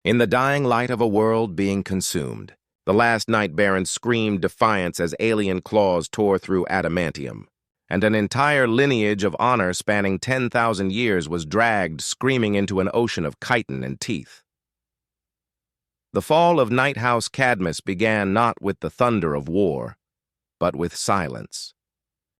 In the dying light of a world being consumed, the last Night Baron screamed defiance as alien claws tore through adamantium, and an entire lineage of honor spanning 10,000 years was dragged screaming into an ocean of chitin and teeth. The fall of Night House Cadmus began not with the thunder of war, but with silence.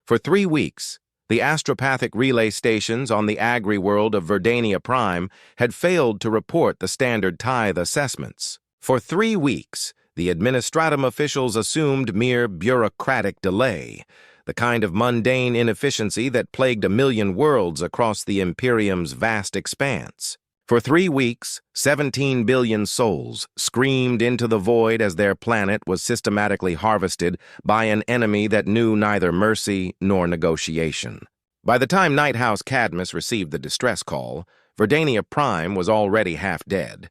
For 3 weeks, the astropathic relay stations on the agri-world of Verdania Prime had failed to report the standard tithe assessments. For 3 weeks, the administratum officials assumed mere bureaucratic delay, the kind of mundane inefficiency that plagued a million worlds across the Imperium's vast expanse. For 3 weeks, 17 billion souls screamed into the void as their planet was systematically harvested by an enemy that knew neither mercy nor negotiation. By the time Night House Cadmus received the distress call, Verdania Prime was already half dead,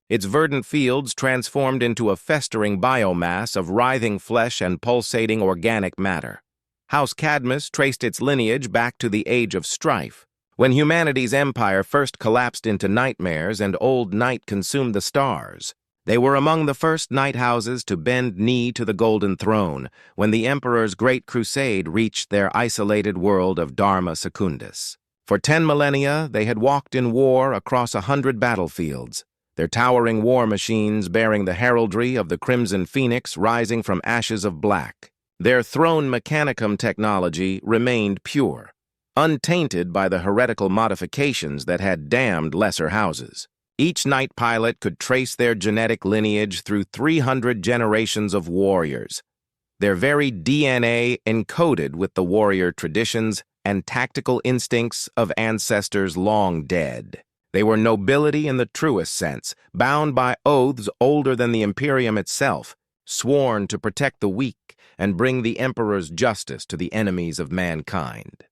its verdant fields transformed into a festering biomass of writhing flesh and pulsating organic matter. House Cadmus traced its lineage back to the Age of Strife, when humanity's empire first collapsed into nightmares and old night consumed the stars. They were among the first night houses to bend knee to the Golden Throne when the Emperor's Great Crusade reached their isolated world of Dharma Secundus. For 10 millennia, they had walked in war across 100 battlefields, their towering war machines bearing the heraldry of the Crimson Phoenix rising from ashes of black. Their throne mechanicum technology remained pure, untainted by the heretical modifications that had damned lesser houses. Each night pilot could trace their genetic lineage through 300 generations of warriors, their very DNA encoded with the warrior traditions and tactical instincts of ancestors long dead. They were nobility in the truest sense, bound by oaths older than the Imperium itself, sworn to protect the weak and bring the Emperor's justice to the enemies of mankind.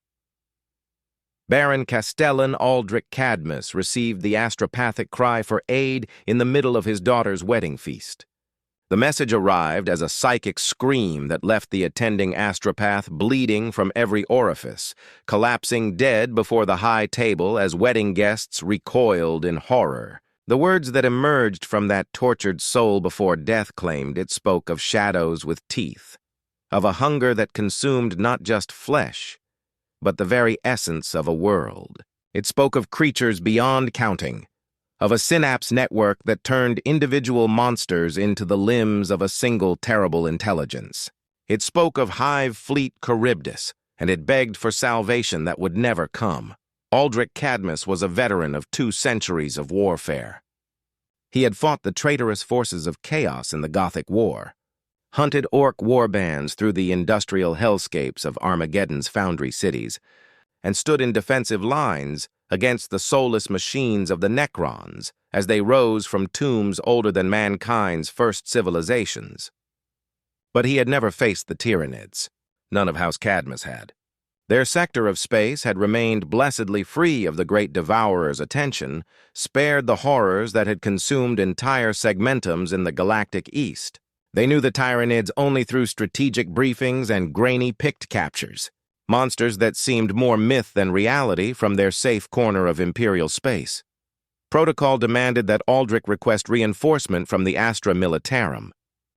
Baron Castellan Aldrich Cadmus received the astropathic cry for aid in the middle of his daughter's wedding feast. The message arrived as a psychic scream that left the attending astropath bleeding from every orifice, collapsing dead before the high table as wedding guests recoiled in horror. The words that emerged from that tortured soul before death claimed it spoke of shadows with teeth, of a hunger that consumed not just flesh, but the very essence of a world. It spoke of creatures beyond counting, of a synapse network that turned individual monsters into the limbs of a single terrible intelligence. It spoke of Hive Fleet Charybdis, and it begged for salvation that would never come. Aldrich Cadmus was a veteran of 2 centuries of warfare. He had fought the traitorous forces of chaos in the Gothic War, hunted orc warbands through the industrial hellscapes of Armageddon's foundry cities, and stood in defensive lines against the soulless machines of the Necrons as they rose from tombs older than mankind's first civilizations. But he had never faced the Tyranids. None of House Cadmus had. Their sector of space had remained blessedly free of the great Devourer's attention, spared the horrors that had consumed entire segmentums in the galactic east. They knew the Tyranids only through strategic briefings and grainy picked captures, monsters that seemed more myth than reality from their safe corner of Imperial space. Protocol demanded that Aldrich request reinforcement from the Astra Militarum,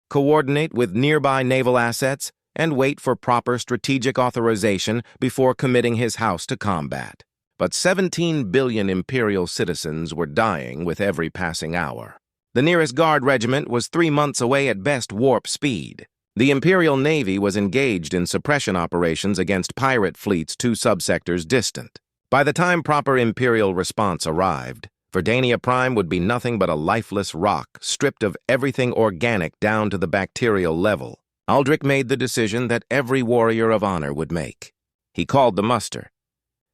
coordinate with nearby naval assets, and wait for proper strategic authorization before committing his house to combat. But 17 billion Imperial citizens were dying with every passing hour. The nearest guard regiment was 3 months away at best warp speed. The Imperial Navy was engaged in suppression operations against pirate fleets 2 subsectors distant. By the time proper Imperial response arrived, Verdania Prime would be nothing but a lifeless rock, stripped of everything organic down to the bacterial level. Aldrich made the decision that every warrior of honor would make. He called the muster.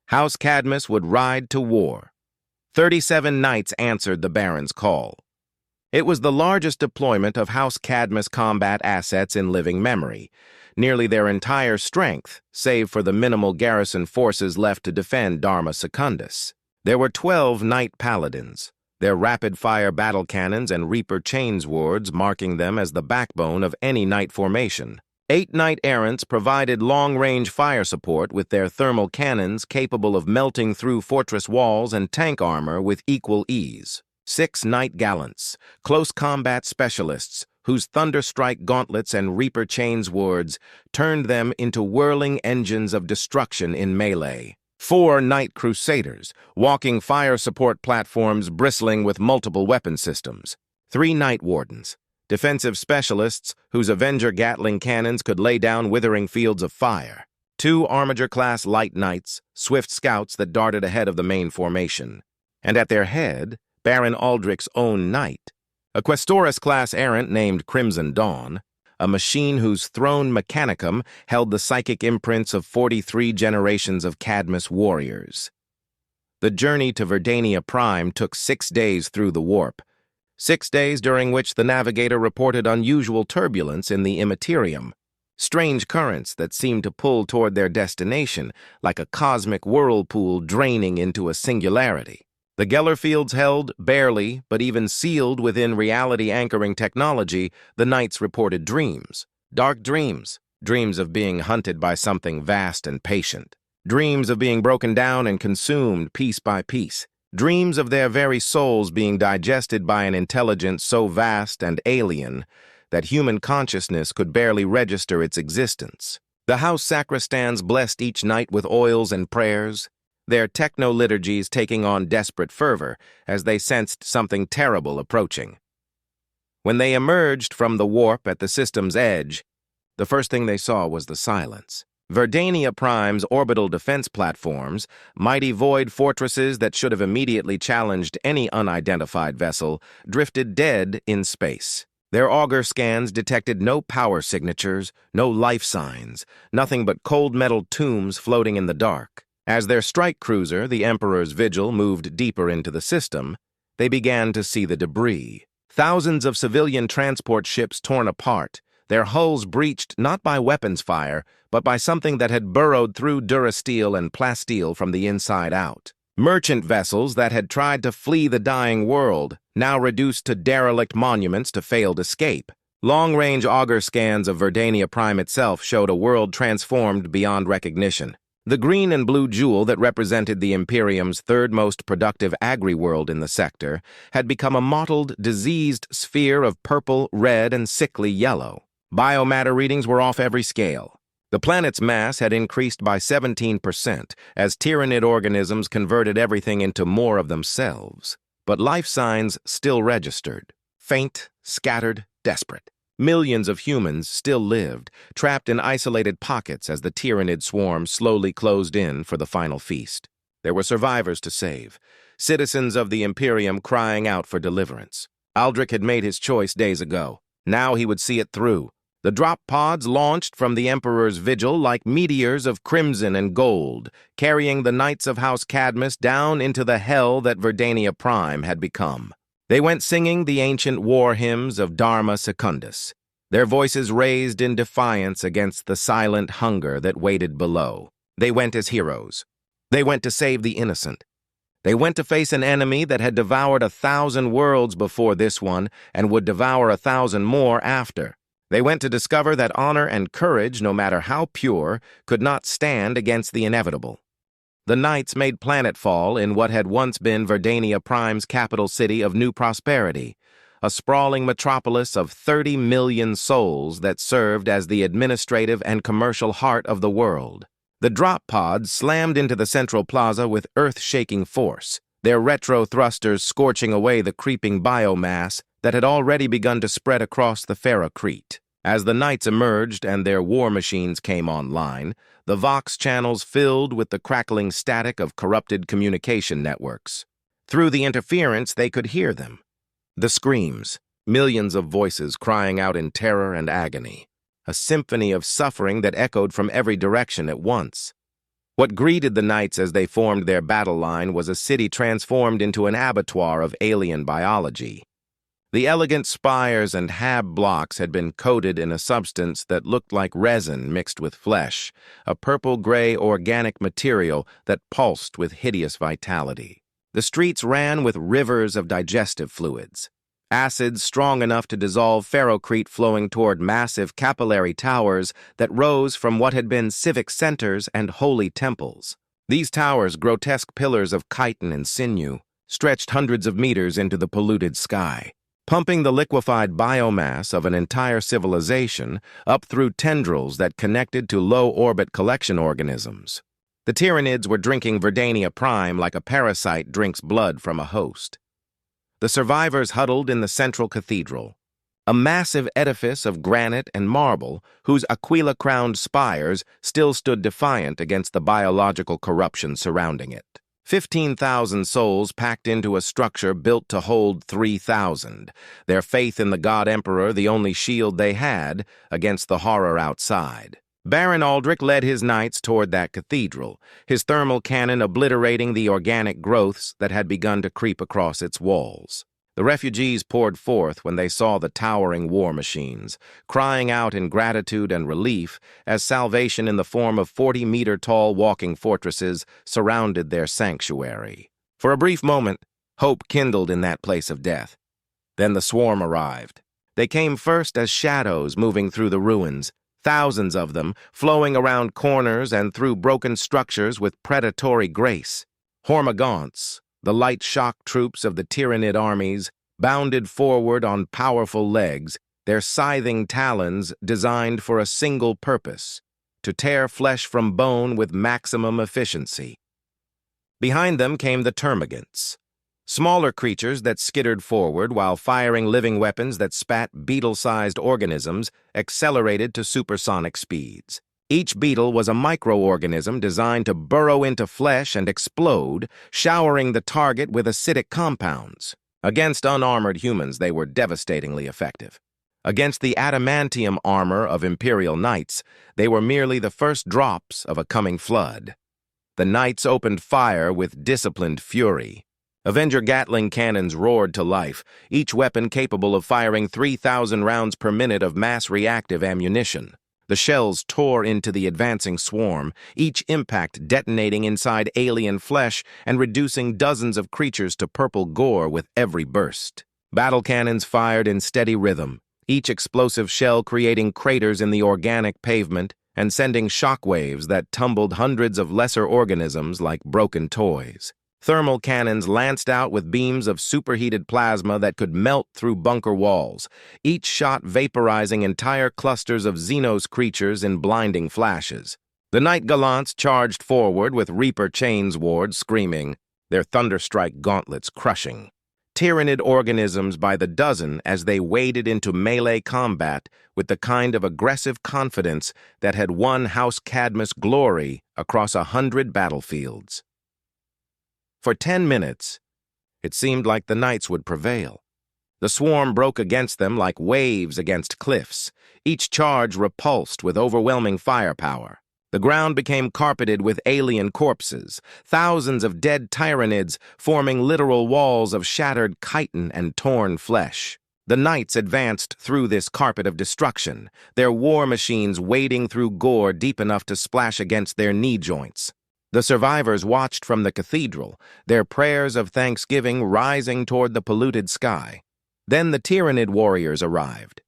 House Cadmus would ride to war. 37 knights answered the Baron's call. It was the largest deployment of House Cadmus combat assets in living memory, nearly their entire strength, save for the minimal garrison forces left to defend Dharma Secundus. There were 12 Knight Paladins, their rapid-fire battle cannons and Reaper chainswords marking them as the backbone of any Knight formation. 8 Knight Errants provided long-range fire support with their thermal cannons capable of melting through fortress walls and tank armor with equal ease. 6 night gallants, close combat specialists, whose thunderstrike gauntlets and reaper chains wards turned them into whirling engines of destruction in melee. 4 night crusaders, walking fire support platforms bristling with multiple weapon systems. 3 night wardens, defensive specialists whose Avenger Gatling cannons could lay down withering fields of fire. 2 Armiger-class light knights, swift scouts that darted ahead of the main formation. And at their head, Baron Aldrich's own knight, a Questoris-class errant named Crimson Dawn, a machine whose throne mechanicum held the psychic imprints of 43 generations of Cadmus warriors. The journey to Verdania Prime took 6 days through the warp, 6 days during which the navigator reported unusual turbulence in the immaterium, strange currents that seemed to pull toward their destination like a cosmic whirlpool draining into a singularity. The Gellerfields held, barely, but even sealed within reality-anchoring technology, the Knights reported dreams. Dark dreams. Dreams of being hunted by something vast and patient. Dreams of being broken down and consumed piece by piece. Dreams of their very souls being digested by an intelligence so vast and alien that human consciousness could barely register its existence. The house sacristans blessed each night with oils and prayers, their techno-liturgies taking on desperate fervor as they sensed something terrible approaching. When they emerged from the warp at the system's edge, the first thing they saw was the silence. Verdania Prime's orbital defense platforms, mighty void fortresses that should have immediately challenged any unidentified vessel, drifted dead in space. Their auger scans detected no power signatures, no life signs, nothing but cold metal tombs floating in the dark. As their strike cruiser, the Emperor's Vigil, moved deeper into the system, they began to see the debris. Thousands of civilian transport ships torn apart, their hulls breached not by weapons fire, but by something that had burrowed through durasteel and plasteel from the inside out. Merchant vessels that had tried to flee the dying world, now reduced to derelict monuments to failed escape. Long-range auger scans of Verdania Prime itself showed a world transformed beyond recognition. The green and blue jewel that represented the Imperium's third most productive agri-world in the sector had become a mottled, diseased sphere of purple, red, and sickly yellow. Biomatter readings were off every scale. The planet's mass had increased by 17% as Tyranid organisms converted everything into more of themselves. But life signs still registered. Faint, scattered, desperate. Millions of humans still lived, trapped in isolated pockets as the Tyranid swarm slowly closed in for the final feast. There were survivors to save, citizens of the Imperium crying out for deliverance. Aldrich had made his choice days ago. Now he would see it through. The drop pods launched from the Emperor's Vigil like meteors of crimson and gold, carrying the Knights of House Cadmus down into the hell that Verdania Prime had become. They went singing the ancient war hymns of Dharma Secundus, their voices raised in defiance against the silent hunger that waited below. They went as heroes. They went to save the innocent. They went to face an enemy that had devoured 1,000 worlds before this one and would devour 1,000 more after. They went to discover that honor and courage, no matter how pure, could not stand against the inevitable. The Knights made planetfall in what had once been Verdania Prime's capital city of New Prosperity, a sprawling metropolis of 30 million souls that served as the administrative and commercial heart of the world. The drop pods slammed into the central plaza with earth-shaking force, their retro thrusters scorching away the creeping biomass that had already begun to spread across the Ferrocrete. As the Knights emerged and their war machines came online, the Vox channels filled with the crackling static of corrupted communication networks. Through the interference, they could hear them. The screams, millions of voices crying out in terror and agony, a symphony of suffering that echoed from every direction at once. What greeted the Knights as they formed their battle line was a city transformed into an abattoir of alien biology. The elegant spires and hab blocks had been coated in a substance that looked like resin mixed with flesh, a purple-gray organic material that pulsed with hideous vitality. The streets ran with rivers of digestive fluids, acids strong enough to dissolve ferrocrete flowing toward massive capillary towers that rose from what had been civic centers and holy temples. These towers, grotesque pillars of chitin and sinew, stretched hundreds of meters into the polluted sky, pumping the liquefied biomass of an entire civilization up through tendrils that connected to low-orbit collection organisms. The Tyranids were drinking Verdania Prime like a parasite drinks blood from a host. The survivors huddled in the central cathedral, a massive edifice of granite and marble whose aquila-crowned spires still stood defiant against the biological corruption surrounding it. 15,000 souls packed into a structure built to hold 3,000, their faith in the God Emperor the only shield they had against the horror outside. Baron Aldrich led his knights toward that cathedral, his thermal cannon obliterating the organic growths that had begun to creep across its walls. The refugees poured forth when they saw the towering war machines, crying out in gratitude and relief as salvation in the form of 40-meter-tall walking fortresses surrounded their sanctuary. For a brief moment, hope kindled in that place of death. Then the swarm arrived. They came first as shadows moving through the ruins, thousands of them flowing around corners and through broken structures with predatory grace. Hormagaunts, the light shock troops of the Tyranid armies, bounded forward on powerful legs, their scything talons designed for a single purpose, to tear flesh from bone with maximum efficiency. Behind them came the termagants, smaller creatures that skittered forward while firing living weapons that spat beetle-sized organisms accelerated to supersonic speeds. Each beetle was a microorganism designed to burrow into flesh and explode, showering the target with acidic compounds. Against unarmored humans, they were devastatingly effective. Against the adamantium armor of Imperial Knights, they were merely the first drops of a coming flood. The Knights opened fire with disciplined fury. Avenger Gatling cannons roared to life, each weapon capable of firing 3,000 rounds per minute of mass-reactive ammunition. The shells tore into the advancing swarm, each impact detonating inside alien flesh and reducing dozens of creatures to purple gore with every burst. Battle cannons fired in steady rhythm, each explosive shell creating craters in the organic pavement and sending shockwaves that tumbled hundreds of lesser organisms like broken toys. Thermal cannons lanced out with beams of superheated plasma that could melt through bunker walls, each shot vaporizing entire clusters of Xenos creatures in blinding flashes. The Knight Gallants charged forward with Reaper Chains wards screaming, their thunderstrike gauntlets crushing. Tyranid organisms by the dozen as they waded into melee combat with the kind of aggressive confidence that had won House Cadmus glory across 100 battlefields. For 10 minutes, it seemed like the Knights would prevail. The swarm broke against them like waves against cliffs, each charge repulsed with overwhelming firepower. The ground became carpeted with alien corpses, thousands of dead Tyranids forming literal walls of shattered chitin and torn flesh. The Knights advanced through this carpet of destruction, their war machines wading through gore deep enough to splash against their knee joints. The survivors watched from the cathedral, their prayers of thanksgiving rising toward the polluted sky. Then the Tyranid warriors arrived.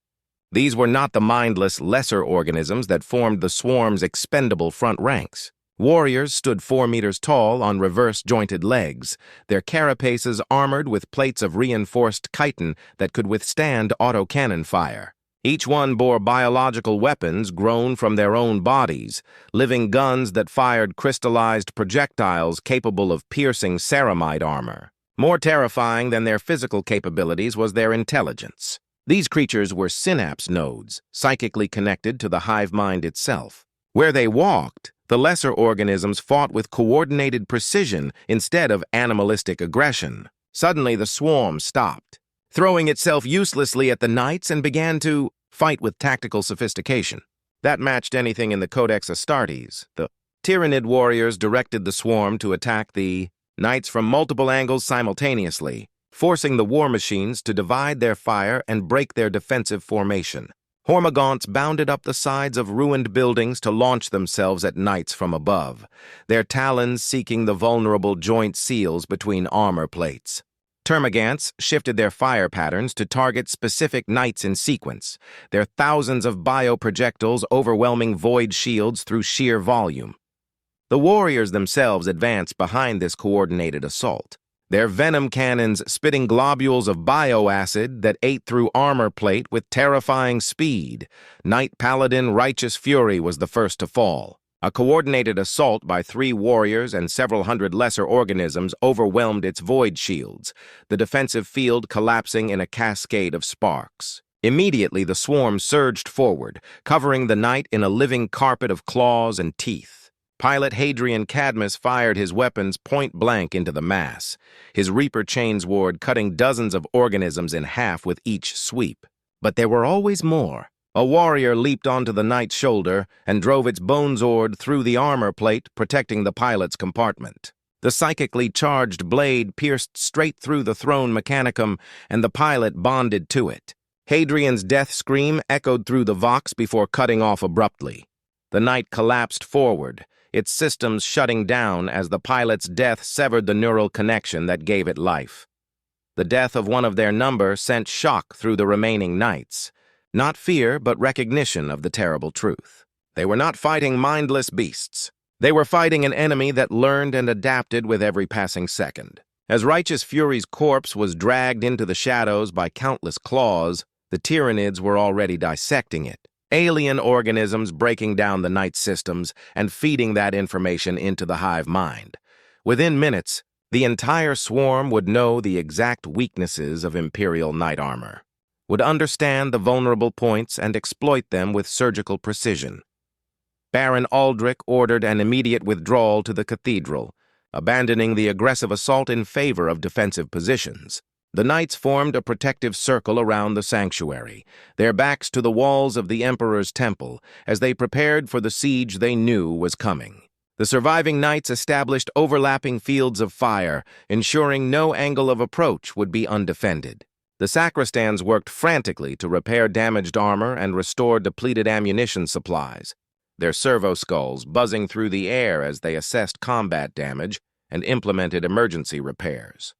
These were not the mindless, lesser organisms that formed the swarm's expendable front ranks. Warriors stood 4 meters tall on reverse-jointed legs, their carapaces armored with plates of reinforced chitin that could withstand autocannon fire. Each one bore biological weapons grown from their own bodies, living guns that fired crystallized projectiles capable of piercing ceramide armor. More terrifying than their physical capabilities was their intelligence. These creatures were synapse nodes, psychically connected to the hive mind itself. Where they walked, the lesser organisms fought with coordinated precision instead of animalistic aggression. Suddenly, the swarm stopped, throwing itself uselessly at the Knights and began to fight with tactical sophistication. That matched anything in the Codex Astartes. The Tyranid warriors directed the swarm to attack the Knights from multiple angles simultaneously, forcing the war machines to divide their fire and break their defensive formation. Hormagaunts bounded up the sides of ruined buildings to launch themselves at Knights from above, their talons seeking the vulnerable joint seals between armor plates. Termagants shifted their fire patterns to target specific Knights in sequence, their thousands of bioprojectiles overwhelming void shields through sheer volume. The warriors themselves advanced behind this coordinated assault, their venom cannons spitting globules of bioacid that ate through armor plate with terrifying speed. Knight Paladin Righteous Fury was the first to fall. A coordinated assault by 3 warriors and several hundred lesser organisms overwhelmed its void shields, the defensive field collapsing in a cascade of sparks. Immediately, the swarm surged forward, covering the knight in a living carpet of claws and teeth. Pilot Hadrian Cadmus fired his weapons point-blank into the mass, his Reaper chainsword cutting dozens of organisms in half with each sweep. But there were always more. A warrior leaped onto the knight's shoulder and drove its bonezord through the armor plate, protecting the pilot's compartment. The psychically charged blade pierced straight through the throne mechanicum, and the pilot bonded to it. Hadrian's death scream echoed through the vox before cutting off abruptly. The knight collapsed forward, its systems shutting down as the pilot's death severed the neural connection that gave it life. The death of one of their number sent shock through the remaining knights. Not fear, but recognition of the terrible truth. They were not fighting mindless beasts. They were fighting an enemy that learned and adapted with every passing second. As Righteous Fury's corpse was dragged into the shadows by countless claws, the Tyranids were already dissecting it. Alien organisms breaking down the knight's systems and feeding that information into the hive mind. Within minutes, the entire swarm would know the exact weaknesses of Imperial knight armor, would understand the vulnerable points and exploit them with surgical precision. Baron Aldrich ordered an immediate withdrawal to the cathedral, abandoning the aggressive assault in favor of defensive positions. The knights formed a protective circle around the sanctuary, their backs to the walls of the Emperor's temple, as they prepared for the siege they knew was coming. The surviving knights established overlapping fields of fire, ensuring no angle of approach would be undefended. The sacristans worked frantically to repair damaged armor and restore depleted ammunition supplies, their servo skulls buzzing through the air as they assessed combat damage and implemented emergency repairs.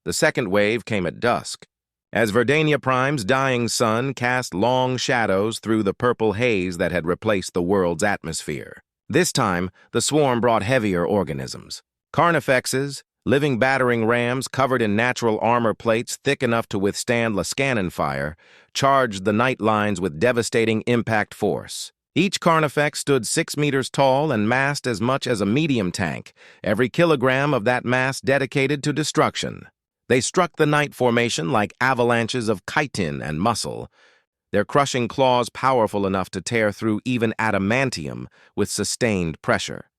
The second wave came at dusk, as Verdania Prime's dying sun cast long shadows through the purple haze that had replaced the world's atmosphere. This time, the swarm brought heavier organisms. Carnifexes, living battering rams covered in natural armor plates thick enough to withstand Lascanon fire, charged the night lines with devastating impact force. Each Carnifex stood 6 meters tall and massed as much as a medium tank, every kilogram of that mass dedicated to destruction. They struck the night formation like avalanches of chitin and muscle, their crushing claws powerful enough to tear through even adamantium with sustained pressure.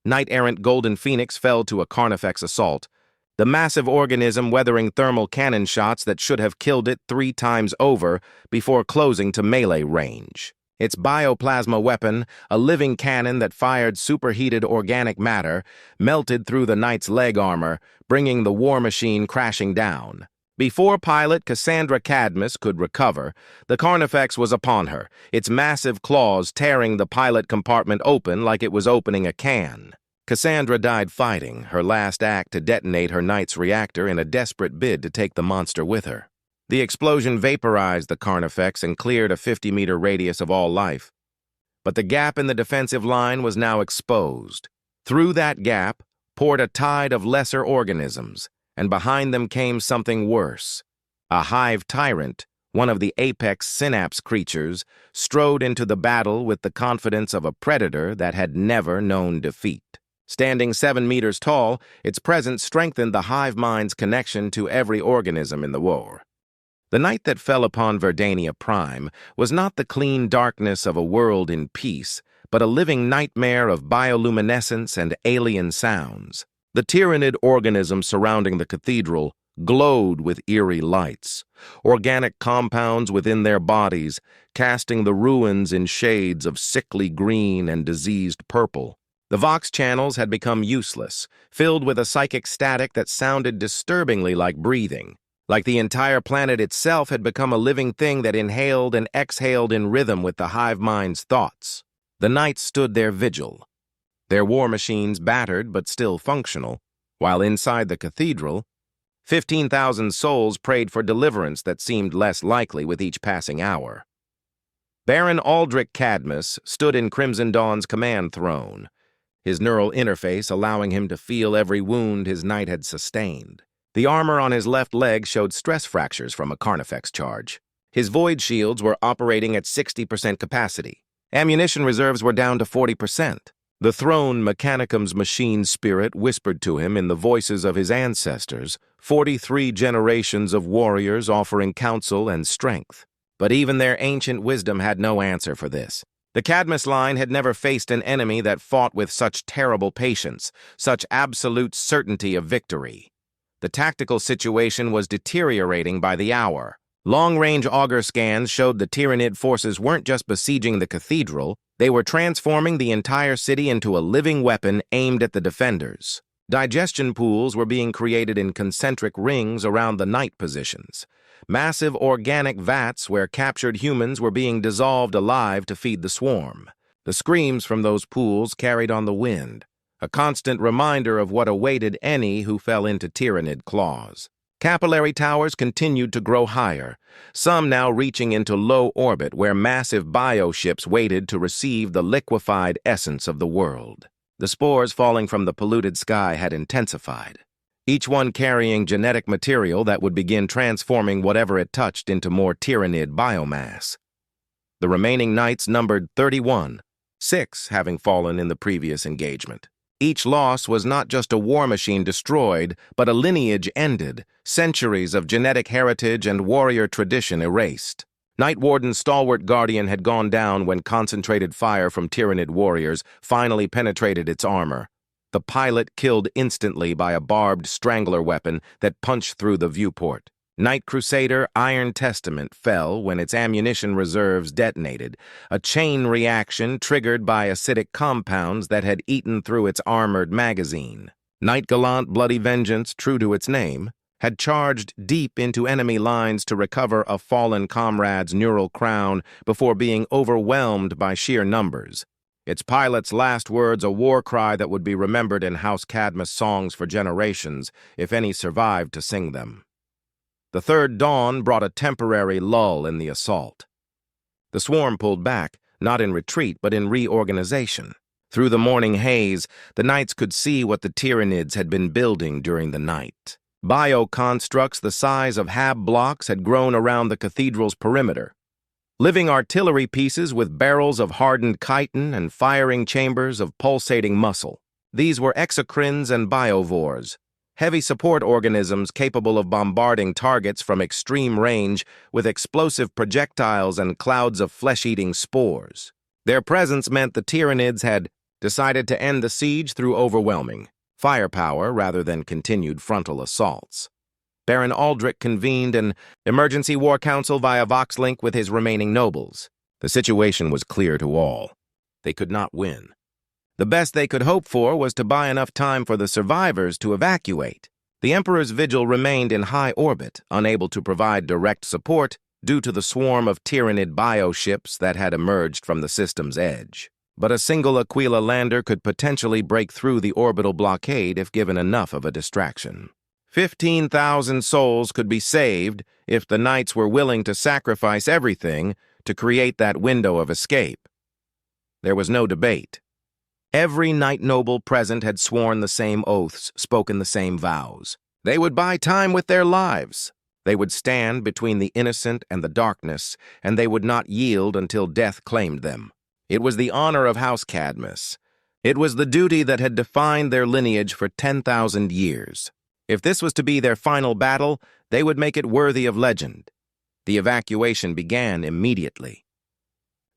Knight-errant Golden Phoenix fell to a Carnifex assault, the massive organism weathering thermal cannon shots that should have killed it 3 times over before closing to melee range. Its bioplasma weapon, a living cannon that fired superheated organic matter, melted through the knight's leg armor, bringing the war machine crashing down. Before pilot Cassandra Cadmus could recover, the Carnifex was upon her, its massive claws tearing the pilot compartment open like it was opening a can. Cassandra died fighting, her last act to detonate her knight's reactor in a desperate bid to take the monster with her. The explosion vaporized the Carnifex and cleared a 50-meter radius of all life. But the gap in the defensive line was now exposed. Through that gap poured a tide of lesser organisms, and behind them came something worse. A hive tyrant, one of the apex synapse creatures, strode into the battle with the confidence of a predator that had never known defeat. Standing 7 meters tall, its presence strengthened the hive mind's connection to every organism in the war. The night that fell upon Verdania Prime was not the clean darkness of a world in peace, but a living nightmare of bioluminescence and alien sounds. The Tyranid organisms surrounding the cathedral glowed with eerie lights, organic compounds within their bodies casting the ruins in shades of sickly green and diseased purple. The Vox channels had become useless, filled with a psychic static that sounded disturbingly like breathing. Like the entire planet itself had become a living thing that inhaled and exhaled in rhythm with the hive mind's thoughts. The knights stood their vigil, their war machines battered but still functional, while inside the cathedral, 15,000 souls prayed for deliverance that seemed less likely with each passing hour. Baron Aldrich Cadmus stood in Crimson Dawn's command throne, his neural interface allowing him to feel every wound his knight had sustained. The armor on his left leg showed stress fractures from a Carnifex charge. His void shields were operating at 60% capacity. Ammunition reserves were down to 40%. The Throne Mechanicum's machine spirit whispered to him in the voices of his ancestors, 43 generations of warriors offering counsel and strength. But even their ancient wisdom had no answer for this. The Cadmus line had never faced an enemy that fought with such terrible patience, such absolute certainty of victory. The tactical situation was deteriorating by the hour. Long-range auger scans showed the Tyranid forces weren't just besieging the cathedral, they were transforming the entire city into a living weapon aimed at the defenders. Digestion pools were being created in concentric rings around the knight positions. Massive organic vats where captured humans were being dissolved alive to feed the swarm. The screams from those pools carried on the wind, a constant reminder of what awaited any who fell into Tyranid claws. Capillary towers continued to grow higher, some now reaching into low orbit where massive bioships waited to receive the liquefied essence of the world. The spores falling from the polluted sky had intensified, each one carrying genetic material that would begin transforming whatever it touched into more Tyranid biomass. The remaining knights numbered 31, 6 having fallen in the previous engagement. Each loss was not just a war machine destroyed, but a lineage ended, centuries of genetic heritage and warrior tradition erased. Night Warden's stalwart guardian had gone down when concentrated fire from Tyranid warriors finally penetrated its armor. The pilot killed instantly by a barbed strangler weapon that punched through the viewport. Night Crusader Iron Testament fell when its ammunition reserves detonated, a chain reaction triggered by acidic compounds that had eaten through its armored magazine. Night Gallant Bloody Vengeance, true to its name, had charged deep into enemy lines to recover a fallen comrade's neural crown before being overwhelmed by sheer numbers. Its pilot's last words a war cry that would be remembered in House Cadmus songs for generations, if any survived to sing them. The third dawn brought a temporary lull in the assault. The swarm pulled back, not in retreat but in reorganization. Through the morning haze, the knights could see what the Tyranids had been building during the night. Bioconstructs the size of hab blocks had grown around the cathedral's perimeter. Living artillery pieces with barrels of hardened chitin and firing chambers of pulsating muscle. These were exocrines and biovores, heavy support organisms capable of bombarding targets from extreme range with explosive projectiles and clouds of flesh-eating spores. Their presence meant the Tyranids had decided to end the siege through overwhelming firepower rather than continued frontal assaults. Baron Aldrich convened an emergency war council via VoxLink with his remaining nobles. The situation was clear to all. They could not win. The best they could hope for was to buy enough time for the survivors to evacuate. The Emperor's Vigil remained in high orbit, unable to provide direct support due to the swarm of Tyranid bioships that had emerged from the system's edge. But a single Aquila lander could potentially break through the orbital blockade if given enough of a distraction. 15,000 souls could be saved if the knights were willing to sacrifice everything to create that window of escape. There was no debate. Every knight noble present had sworn the same oaths, spoken the same vows. They would buy time with their lives. They would stand between the innocent and the darkness, and they would not yield until death claimed them. It was the honor of House Cadmus. It was the duty that had defined their lineage for 10,000 years. If this was to be their final battle, they would make it worthy of legend. The evacuation began immediately.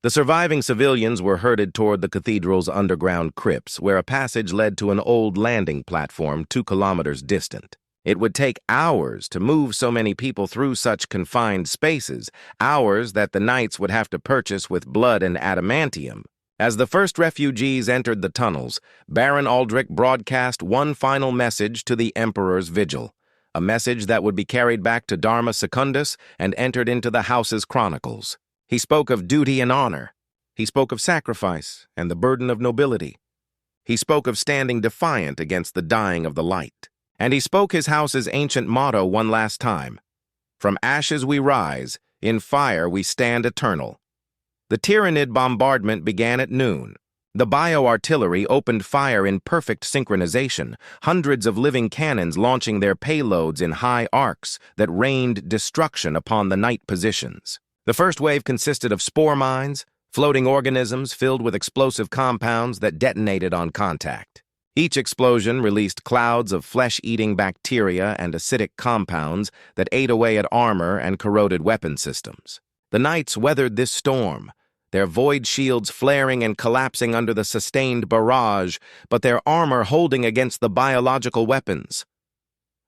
The surviving civilians were herded toward the cathedral's underground crypts, where a passage led to an old landing platform 2 kilometers distant. It would take hours to move so many people through such confined spaces, hours that the knights would have to purchase with blood and adamantium. As the first refugees entered the tunnels, Baron Aldrich broadcast one final message to the Emperor's Vigil, a message that would be carried back to Dharma Secundus and entered into the house's chronicles. He spoke of duty and honor. He spoke of sacrifice and the burden of nobility. He spoke of standing defiant against the dying of the light. And he spoke his house's ancient motto one last time. From ashes we rise, in fire we stand eternal. The Tyranid bombardment began at noon. The bio-artillery opened fire in perfect synchronization, hundreds of living cannons launching their payloads in high arcs that rained destruction upon the Knight positions. The first wave consisted of spore mines, floating organisms filled with explosive compounds that detonated on contact. Each explosion released clouds of flesh-eating bacteria and acidic compounds that ate away at armor and corroded weapon systems. The Knights weathered this storm, their void shields flaring and collapsing under the sustained barrage, but their armor holding against the biological weapons.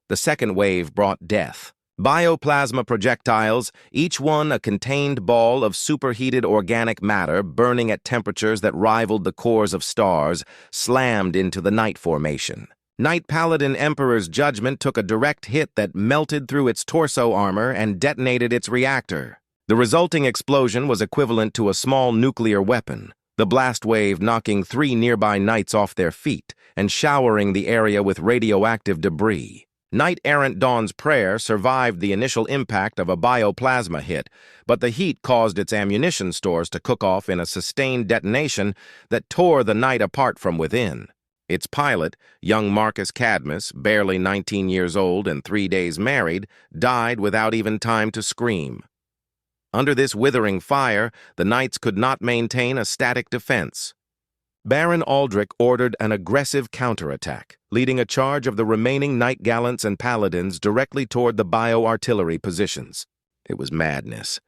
The second wave brought death. Bioplasma projectiles, each one a contained ball of superheated organic matter burning at temperatures that rivaled the cores of stars, slammed into the Knight formation. Knight Paladin Emperor's judgment took a direct hit that melted through its torso armor and detonated its reactor. The resulting explosion was equivalent to a small nuclear weapon, the blast wave knocking 3 nearby Knights off their feet and showering the area with radioactive debris. Knight-errant Dawn's Prayer survived the initial impact of a bioplasma hit, but the heat caused its ammunition stores to cook off in a sustained detonation that tore the Knight apart from within. Its pilot, young Marcus Cadmus, barely 19 years old and 3 days married, died without even time to scream. Under this withering fire, the Knights could not maintain a static defense. Baron Aldrich ordered an aggressive counterattack, leading a charge of the remaining Knight Gallants and Paladins directly toward the bio-artillery positions. It was madness.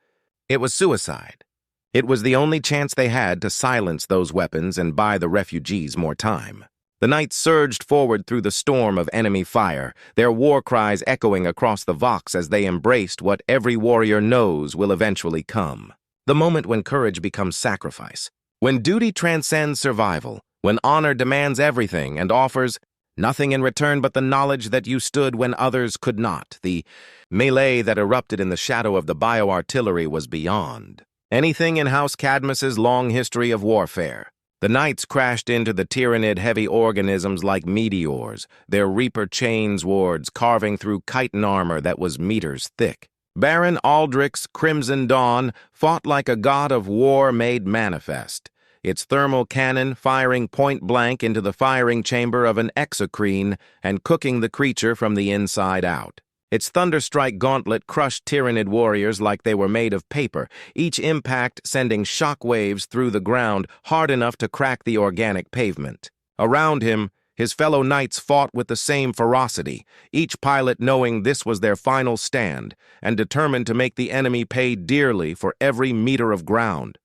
It was suicide. It was the only chance they had to silence those weapons and buy the refugees more time. The Knights surged forward through the storm of enemy fire, their war cries echoing across the Vox as they embraced what every warrior knows will eventually come. The moment when courage becomes sacrifice. When duty transcends survival, when honor demands everything and offers nothing in return but the knowledge that you stood when others could not, the melee that erupted in the shadow of the bio-artillery was beyond anything in House Cadmus's long history of warfare. The Knights crashed into the Tyranid heavy organisms like meteors, their Reaper chains wards carving through chitin armor that was meters thick. Baron Aldrich's Crimson Dawn fought like a god of war made manifest, its thermal cannon firing point-blank into the firing chamber of an exocrine and cooking the creature from the inside out. Its Thunderstrike gauntlet crushed Tyranid warriors like they were made of paper, each impact sending shock waves through the ground hard enough to crack the organic pavement. Around him, his fellow Knights fought with the same ferocity, each pilot knowing this was their final stand and determined to make the enemy pay dearly for every meter of ground.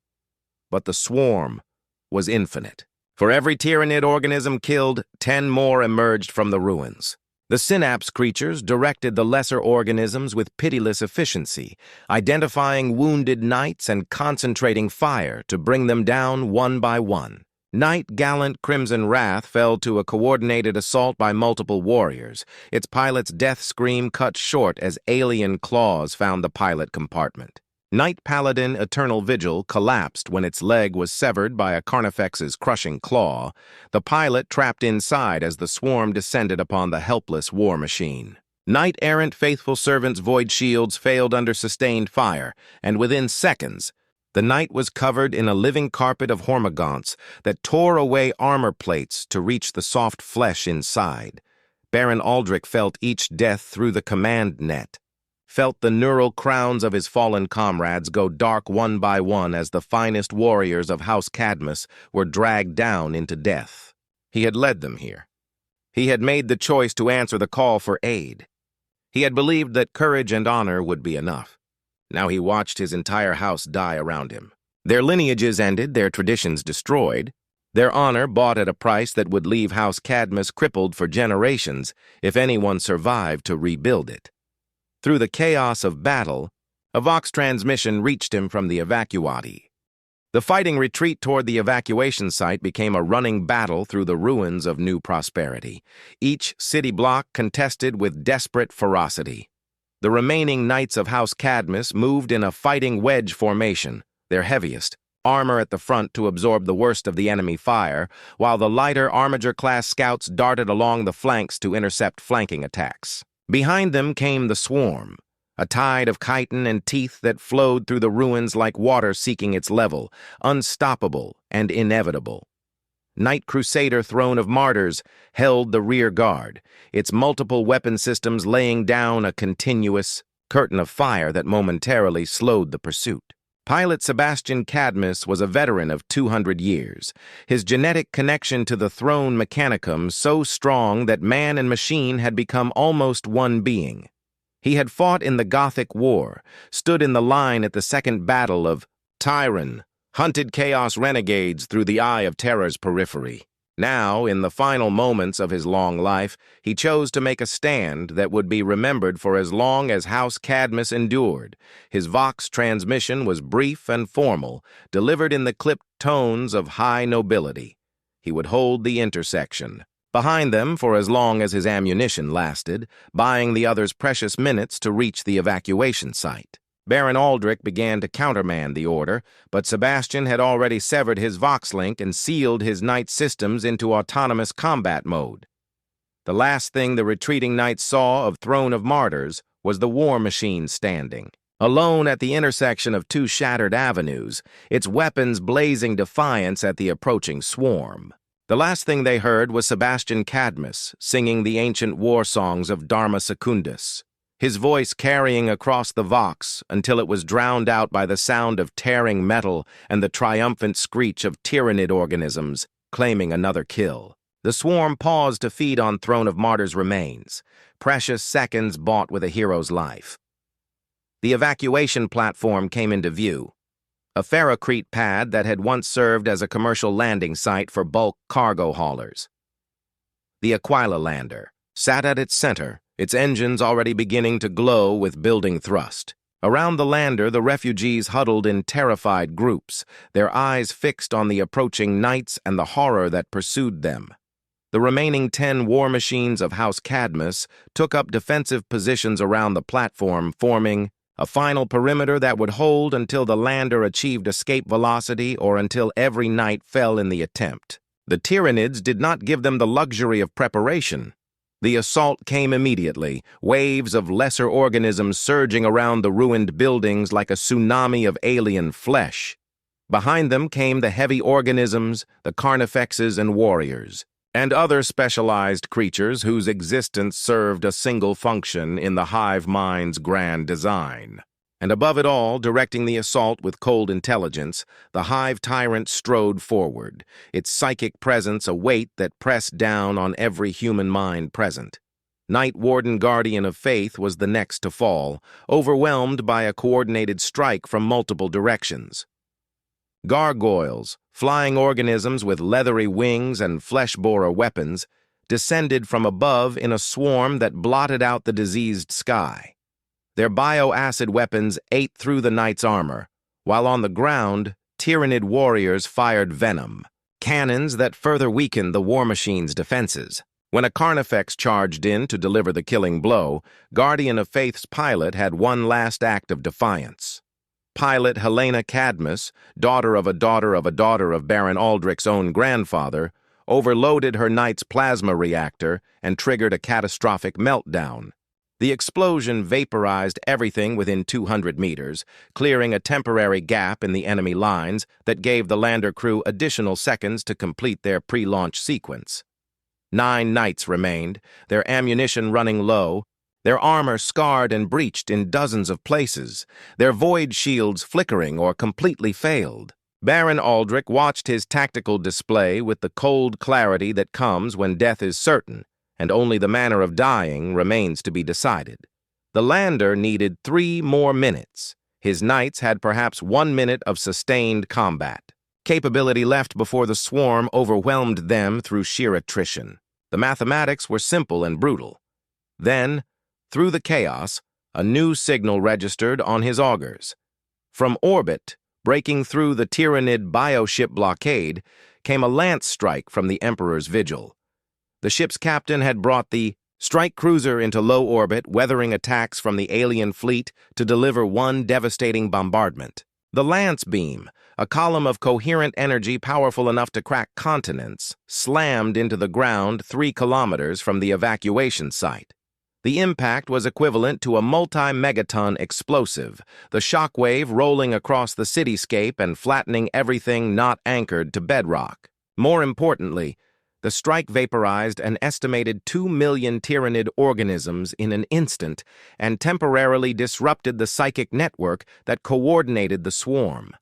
But the swarm was infinite. For every Tyranid organism killed, 10 more emerged from the ruins. The synapse creatures directed the lesser organisms with pitiless efficiency, identifying wounded Knights and concentrating fire to bring them down one by one. Knight Gallant Crimson Wrath fell to a coordinated assault by multiple warriors, its pilot's death scream cut short as alien claws found the pilot compartment. Knight Paladin Eternal Vigil collapsed when its leg was severed by a Carnifex's crushing claw, the pilot trapped inside as the swarm descended upon the helpless war machine. Knight-errant Faithful Servant's void shields failed under sustained fire, and within seconds, the Knight was covered in a living carpet of hormagaunts that tore away armor plates to reach the soft flesh inside. Baron Aldrich felt each death through the command net, felt the neural crowns of his fallen comrades go dark one by one as the finest warriors of House Cadmus were dragged down into death. He had led them here. He had made the choice to answer the call for aid. He had believed that courage and honor would be enough. Now he watched his entire house die around him. Their lineages ended, their traditions destroyed, their honor bought at a price that would leave House Cadmus crippled for generations if anyone survived to rebuild it. Through the chaos of battle, a Vox transmission reached him from the evacuati. The fighting retreat toward the evacuation site became a running battle through the ruins of New Prosperity, each city block contested with desperate ferocity. The remaining Knights of House Cadmus moved in a fighting wedge formation, their heaviest, armor at the front to absorb the worst of the enemy fire, while the lighter Armiger-class scouts darted along the flanks to intercept flanking attacks. Behind them came the swarm, a tide of chitin and teeth that flowed through the ruins like water seeking its level, unstoppable and inevitable. Knight Crusader Throne of Martyrs held the rear guard, its multiple weapon systems laying down a continuous curtain of fire that momentarily slowed the pursuit. Pilot Sebastian Cadmus was a veteran of 200 years, his genetic connection to the throne mechanicum so strong that man and machine had become almost one being. He had fought in the Gothic War, stood in the line at the Second Battle of Tyranids, hunted Chaos renegades through the Eye of Terror's periphery. Now, in the final moments of his long life, he chose to make a stand that would be remembered for as long as House Cadmus endured. His Vox transmission was brief and formal, delivered in the clipped tones of high nobility. He would hold the intersection behind them for as long as his ammunition lasted, buying the others precious minutes to reach the evacuation site. Baron Aldrich began to countermand the order, but Sebastian had already severed his Vox link and sealed his Knight systems into autonomous combat mode. The last thing the retreating Knights saw of Throne of Martyrs was the war machine standing, alone at the intersection of two shattered avenues, its weapons blazing defiance at the approaching swarm. The last thing they heard was Sebastian Cadmus singing the ancient war songs of Dharma Secundus, his voice carrying across the Vox until it was drowned out by the sound of tearing metal and the triumphant screech of Tyranid organisms claiming another kill. The swarm paused to feed on Throne of Martyrs' remains, precious seconds bought with a hero's life. The evacuation platform came into view, a ferrocrete pad that had once served as a commercial landing site for bulk cargo haulers. The Aquila lander sat at its center, its engines already beginning to glow with building thrust. Around the lander, the refugees huddled in terrified groups, their eyes fixed on the approaching Knights and the horror that pursued them. The remaining 10 war machines of House Cadmus took up defensive positions around the platform, forming a final perimeter that would hold until the lander achieved escape velocity or until every Knight fell in the attempt. The Tyranids did not give them the luxury of preparation. The assault came immediately, waves of lesser organisms surging around the ruined buildings like a tsunami of alien flesh. Behind them came the heavy organisms, the carnifexes and warriors, and other specialized creatures whose existence served a single function in the hive mind's grand design. And above it all, directing the assault with cold intelligence, the hive tyrant strode forward, its psychic presence a weight that pressed down on every human mind present. Knight Warden Guardian of Faith was the next to fall, overwhelmed by a coordinated strike from multiple directions. Gargoyles, flying organisms with leathery wings and flesh-borer weapons, descended from above in a swarm that blotted out the diseased sky. Their bioacid weapons ate through the Knight's armor, while on the ground, Tyranid warriors fired venom, cannons that further weakened the war machine's defenses. When a Carnifex charged in to deliver the killing blow, Guardian of Faith's pilot had one last act of defiance. Pilot Helena Cadmus, daughter of a daughter of a daughter of Baron Aldrich's own grandfather, overloaded her Knight's plasma reactor and triggered a catastrophic meltdown. The explosion vaporized everything within 200 meters, clearing a temporary gap in the enemy lines that gave the lander crew additional seconds to complete their pre-launch sequence. 9 Knights remained, their ammunition running low, their armor scarred and breached in dozens of places, their void shields flickering or completely failed. Baron Aldrich watched his tactical display with the cold clarity that comes when death is certain, and only the manner of dying remains to be decided. The lander needed 3 more minutes. His Knights had perhaps 1 minute of sustained combat. Capability left before the swarm overwhelmed them through sheer attrition. The mathematics were simple and brutal. Then, through the chaos, a new signal registered on his augers. From orbit, breaking through the Tyranid bioship blockade, came a lance strike from the Emperor's vigil. The ship's captain had brought the strike cruiser into low orbit, weathering attacks from the alien fleet to deliver one devastating bombardment. The lance beam, a column of coherent energy powerful enough to crack continents, slammed into the ground 3 kilometers from the evacuation site. The impact was equivalent to a multi-megaton explosive, the shockwave rolling across the cityscape and flattening everything not anchored to bedrock. More importantly, the strike vaporized an estimated 2 million Tyranid organisms in an instant and temporarily disrupted the psychic network that coordinated the swarm.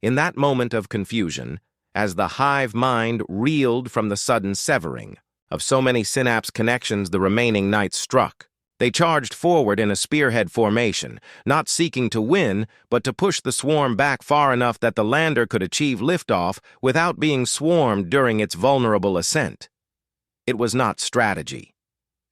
In that moment of confusion, as the hive mind reeled from the sudden severing of so many synapse connections the remaining knights struck, they charged forward in a spearhead formation, not seeking to win, but to push the swarm back far enough that the lander could achieve liftoff without being swarmed during its vulnerable ascent. It was not strategy.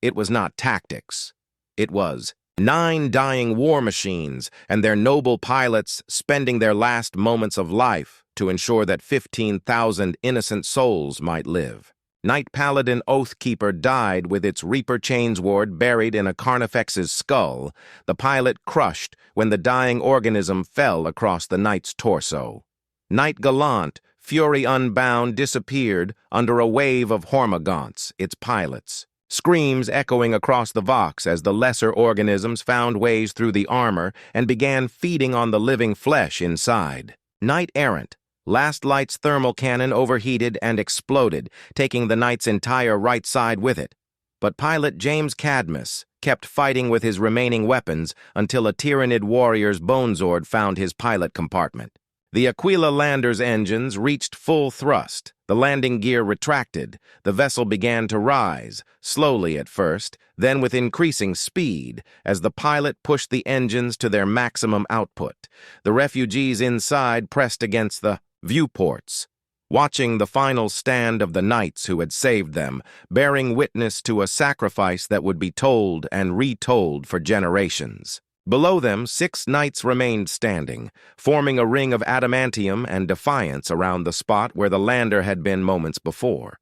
It was not tactics. It was 9 dying war machines and their noble pilots spending their last moments of life to ensure that 15,000 innocent souls might live. Knight Paladin Oathkeeper died with its Reaper Chainsword buried in a Carnifex's skull, the pilot crushed when the dying organism fell across the knight's torso. Knight Gallant, Fury Unbound, disappeared under a wave of Hormagaunts, its pilots. Screams echoing across the Vox as the lesser organisms found ways through the armor and began feeding on the living flesh inside. Knight Errant, Last Light's thermal cannon overheated and exploded, taking the knight's entire right side with it. But pilot James Cadmus kept fighting with his remaining weapons until a Tyranid warrior's Bonezord found his pilot compartment. The Aquila lander's engines reached full thrust. The landing gear retracted. The vessel began to rise, slowly at first, then with increasing speed, as the pilot pushed the engines to their maximum output. The refugees inside pressed against the viewports, watching the final stand of the knights who had saved them, bearing witness to a sacrifice that would be told and retold for generations. Below them, 6 knights remained standing, forming a ring of adamantium and defiance around the spot where the lander had been moments before.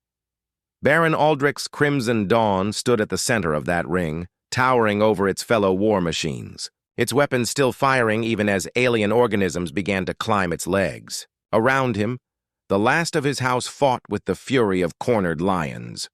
Baron Aldrich's Crimson Dawn stood at the center of that ring, towering over its fellow war machines, its weapons still firing even as alien organisms began to climb its legs. Around him, the last of his house fought with the fury of cornered lions.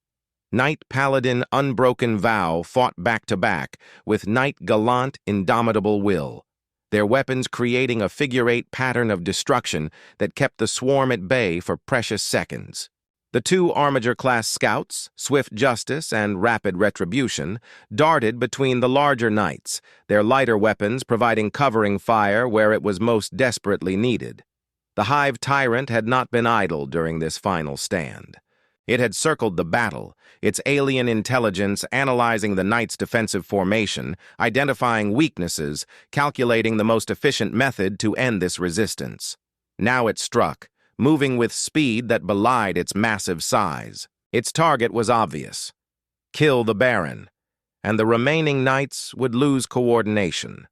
Knight Paladin Unbroken Vow fought back-to-back with Knight Gallant Indomitable Will, their weapons creating a figure-8 pattern of destruction that kept the swarm at bay for precious seconds. The 2 Armiger-class scouts, Swift Justice and Rapid Retribution, darted between the larger knights, their lighter weapons providing covering fire where it was most desperately needed. The Hive Tyrant had not been idle during this final stand. It had circled the battle, its alien intelligence analyzing the knight's defensive formation, identifying weaknesses, calculating the most efficient method to end this resistance. Now it struck, moving with speed that belied its massive size. Its target was obvious: kill the Baron, and the remaining knights would lose coordination,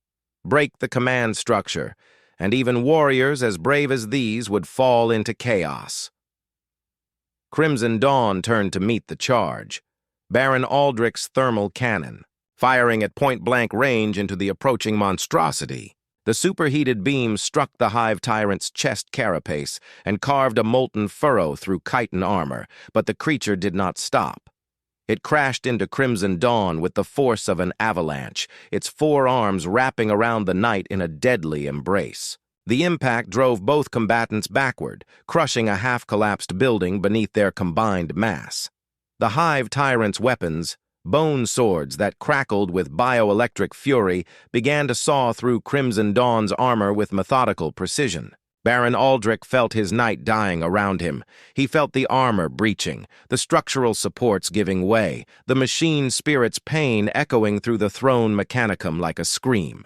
break the command structure, and even warriors as brave as these would fall into chaos. Crimson Dawn turned to meet the charge, Baron Aldrich's thermal cannon, firing at point-blank range into the approaching monstrosity. The superheated beam struck the Hive Tyrant's chest carapace and carved a molten furrow through chitin armor, but the creature did not stop. It crashed into Crimson Dawn with the force of an avalanche, its 4 arms wrapping around the knight in a deadly embrace. The impact drove both combatants backward, crushing a half-collapsed building beneath their combined mass. The Hive Tyrant's weapons, bone swords that crackled with bioelectric fury, began to saw through Crimson Dawn's armor with methodical precision. Baron Aldrich felt his knight dying around him. He felt the armor breaching, the structural supports giving way, the machine spirit's pain echoing through the throne mechanicum like a scream.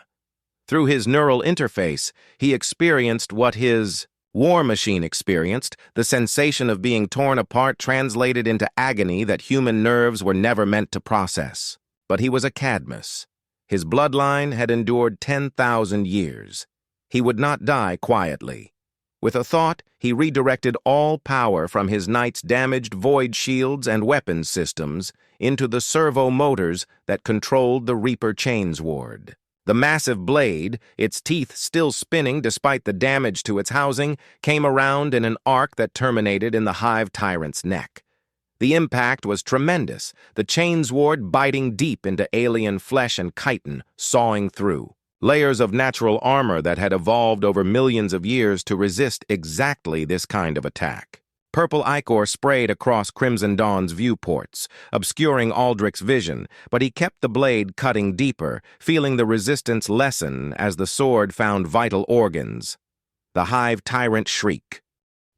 Through his neural interface, he experienced what his war machine experienced, the sensation of being torn apart translated into agony that human nerves were never meant to process. But he was a Cadmus. His bloodline had endured 10,000 years. He would not die quietly. With a thought, he redirected all power from his knight's damaged void shields and weapons systems into the servo motors that controlled the Reaper Chainsword. The massive blade, its teeth still spinning despite the damage to its housing, came around in an arc that terminated in the Hive Tyrant's neck. The impact was tremendous, the Chainsword biting deep into alien flesh and chitin, sawing through. Layers of natural armor that had evolved over millions of years to resist exactly this kind of attack. Purple ichor sprayed across Crimson Dawn's viewports, obscuring Aldrich's vision, but he kept the blade cutting deeper, feeling the resistance lessen as the sword found vital organs. The Hive Tyrant shriek.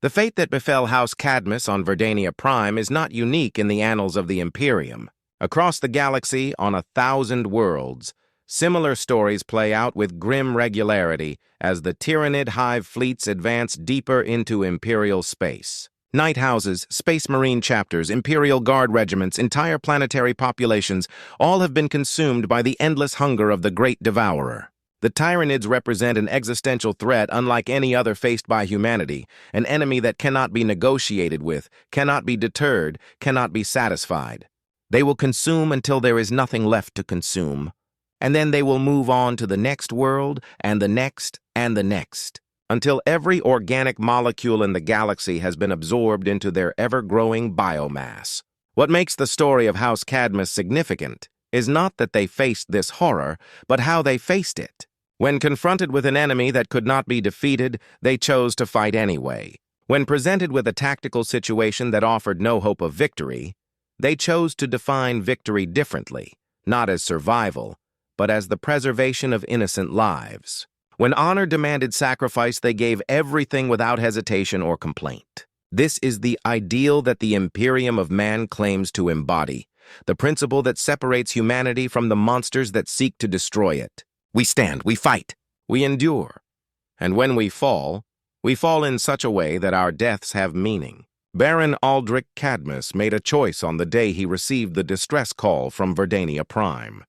The fate that befell House Cadmus on Verdania Prime is not unique in the annals of the Imperium. Across the galaxy, on 1,000 worlds, similar stories play out with grim regularity as the Tyranid Hive fleets advance deeper into Imperial space. Night houses, space marine chapters, Imperial Guard regiments, entire planetary populations, all have been consumed by the endless hunger of the Great Devourer. The Tyranids represent an existential threat unlike any other faced by humanity, an enemy that cannot be negotiated with, cannot be deterred, cannot be satisfied. They will consume until there is nothing left to consume, and then they will move on to the next world and the next and the next, until every organic molecule in the galaxy has been absorbed into their ever-growing biomass. What makes the story of House Cadmus significant is not that they faced this horror, but how they faced it. When confronted with an enemy that could not be defeated, they chose to fight anyway. When presented with a tactical situation that offered no hope of victory, they chose to define victory differently, not as survival, but as the preservation of innocent lives. When honor demanded sacrifice, they gave everything without hesitation or complaint. This is the ideal that the Imperium of Man claims to embody, the principle that separates humanity from the monsters that seek to destroy it. We stand, we fight, we endure. And when we fall in such a way that our deaths have meaning. Baron Aldrich Cadmus made a choice on the day he received the distress call from Verdania Prime.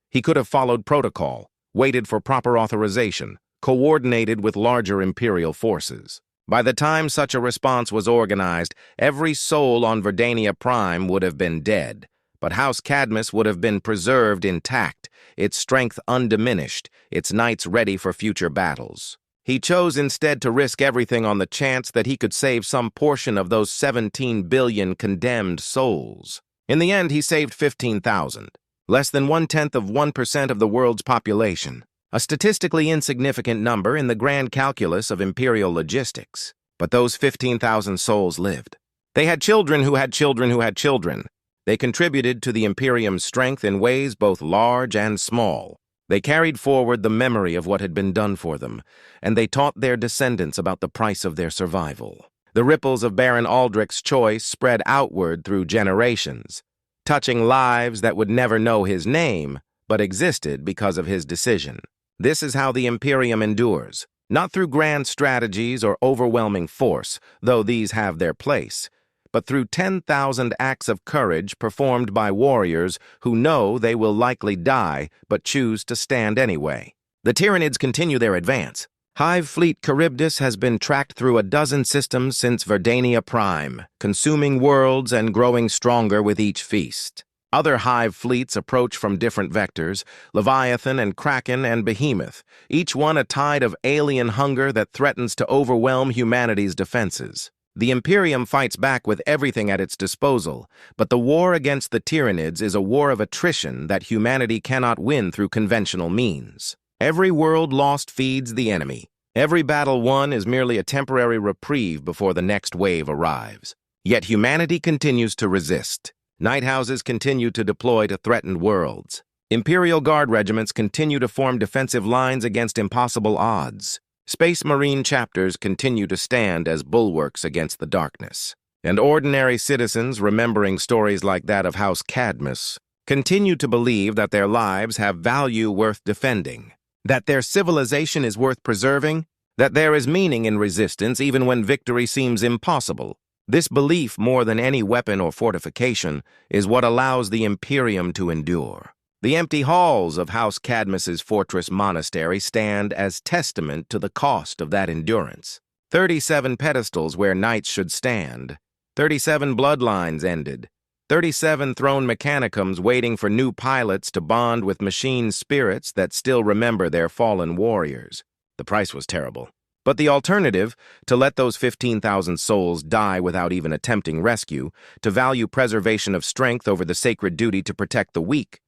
He could have followed protocol, waited for proper authorization, coordinated with larger Imperial forces. By the time such a response was organized, every soul on Verdania Prime would have been dead, but House Cadmus would have been preserved intact, its strength undiminished, its knights ready for future battles. He chose instead to risk everything on the chance that he could save some portion of those 17 billion condemned souls. In the end, he saved 15,000, less than 0.1% of the world's population, a statistically insignificant number in the grand calculus of imperial logistics. But those 15,000 souls lived. They had children who had children who had children. They contributed to the Imperium's strength in ways both large and small. They carried forward the memory of what had been done for them, and they taught their descendants about the price of their survival. The ripples of Baron Aldrich's choice spread outward through generations, touching lives that would never know his name, but existed because of his decision. This is how the Imperium endures, not through grand strategies or overwhelming force, though these have their place, but through 10,000 acts of courage performed by warriors who know they will likely die but choose to stand anyway. The Tyranids continue their advance. Hive Fleet Charybdis has been tracked through 12 systems since Verdania Prime, consuming worlds and growing stronger with each feast. Other Hive fleets approach from different vectors, Leviathan and Kraken and Behemoth, each one a tide of alien hunger that threatens to overwhelm humanity's defenses. The Imperium fights back with everything at its disposal, but the war against the Tyranids is a war of attrition that humanity cannot win through conventional means. Every world lost feeds the enemy. Every battle won is merely a temporary reprieve before the next wave arrives. Yet humanity continues to resist. Night houses continue to deploy to threatened worlds. Imperial Guard regiments continue to form defensive lines against impossible odds. Space Marine chapters continue to stand as bulwarks against the darkness. And ordinary citizens, remembering stories like that of House Cadmus, continue to believe that their lives have value worth defending, that their civilization is worth preserving, that there is meaning in resistance even when victory seems impossible. This belief, more than any weapon or fortification, is what allows the Imperium to endure. The empty halls of House Cadmus's fortress monastery stand as testament to the cost of that endurance. 37 pedestals where knights should stand, 37 bloodlines ended, 37 throne mechanicums waiting for new pilots to bond with machine spirits that still remember their fallen warriors. The price was terrible. But the alternative, to let those 15,000 souls die without even attempting rescue, to value preservation of strength over the sacred duty to protect the weak,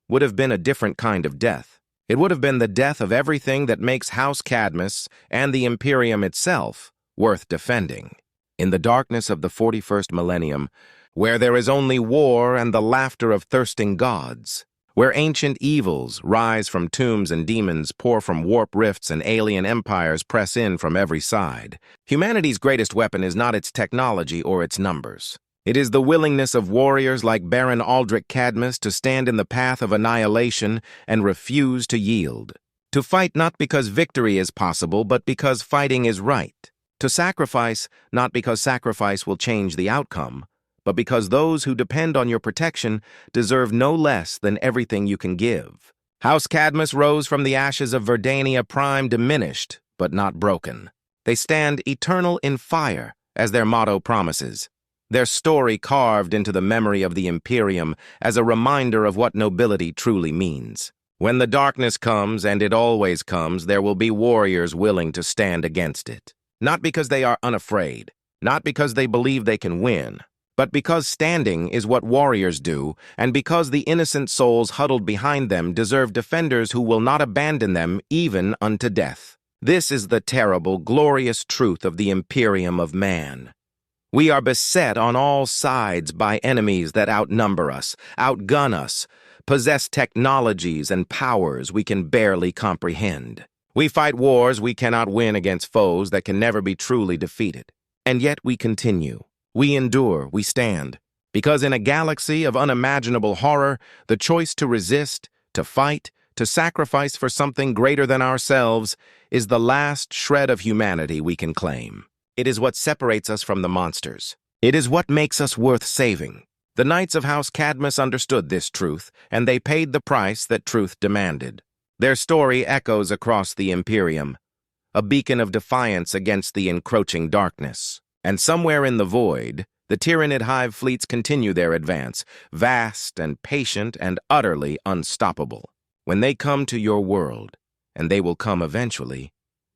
would have been a different kind of death. It would have been the death of everything that makes House Cadmus and the Imperium itself worth defending. In the darkness of the 41st millennium, where there is only war and the laughter of thirsting gods, where ancient evils rise from tombs and demons pour from warp rifts and alien empires press in from every side, humanity's greatest weapon is not its technology or its numbers. It is the willingness of warriors like Baron Aldrich Cadmus to stand in the path of annihilation and refuse to yield. To fight not because victory is possible, but because fighting is right. To sacrifice not because sacrifice will change the outcome, but because those who depend on your protection deserve no less than everything you can give. House Cadmus rose from the ashes of Verdania Prime diminished, but not broken. They stand eternal in fire, as their motto promises. Their story carved into the memory of the Imperium as a reminder of what nobility truly means. When the darkness comes, and it always comes, there will be warriors willing to stand against it. Not because they are unafraid, not because they believe they can win, but because standing is what warriors do, and because the innocent souls huddled behind them deserve defenders who will not abandon them even unto death. This is the terrible, glorious truth of the Imperium of man. We are beset on all sides by enemies that outnumber us, outgun us, possess technologies and powers we can barely comprehend. We fight wars we cannot win against foes that can never be truly defeated. And yet we continue. We endure, we stand, because in a galaxy of unimaginable horror, the choice to resist, to fight, to sacrifice for something greater than ourselves is the last shred of humanity we can claim. It is what separates us from the monsters. It is what makes us worth saving. The Knights of House Cadmus understood this truth, and they paid the price that truth demanded. Their story echoes across the Imperium, a beacon of defiance against the encroaching darkness. And somewhere in the void, the Tyranid hive fleets continue their advance, vast and patient and utterly unstoppable. When they come to your world, and they will come eventually,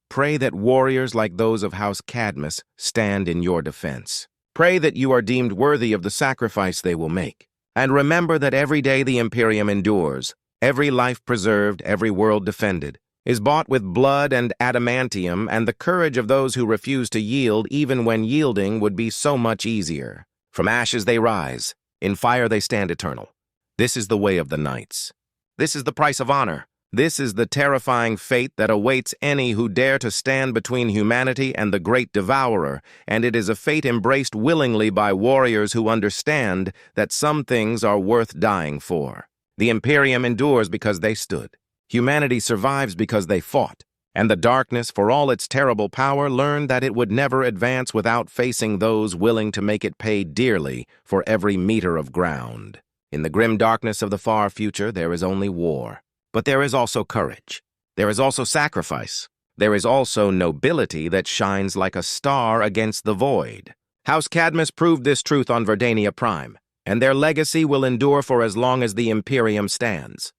pray that warriors like those of House Cadmus stand in your defense. Pray that you are deemed worthy of the sacrifice they will make. And remember that every day the Imperium endures, every life preserved, every world defended, is bought with blood and adamantium and the courage of those who refuse to yield even when yielding would be so much easier. From ashes they rise, in fire they stand eternal. This is the way of the Knights. This is the price of honor. This is the terrifying fate that awaits any who dare to stand between humanity and the great Devourer, and it is a fate embraced willingly by warriors who understand that some things are worth dying for. The Imperium endures because they stood. Humanity survives because they fought, and the darkness, for all its terrible power, learned that it would never advance without facing those willing to make it pay dearly for every meter of ground. In the grim darkness of the far future, there is only war. But there is also courage. There is also sacrifice. There is also nobility that shines like a star against the void. House Cadmus proved this truth on Verdania Prime, and their legacy will endure for as long as the Imperium stands.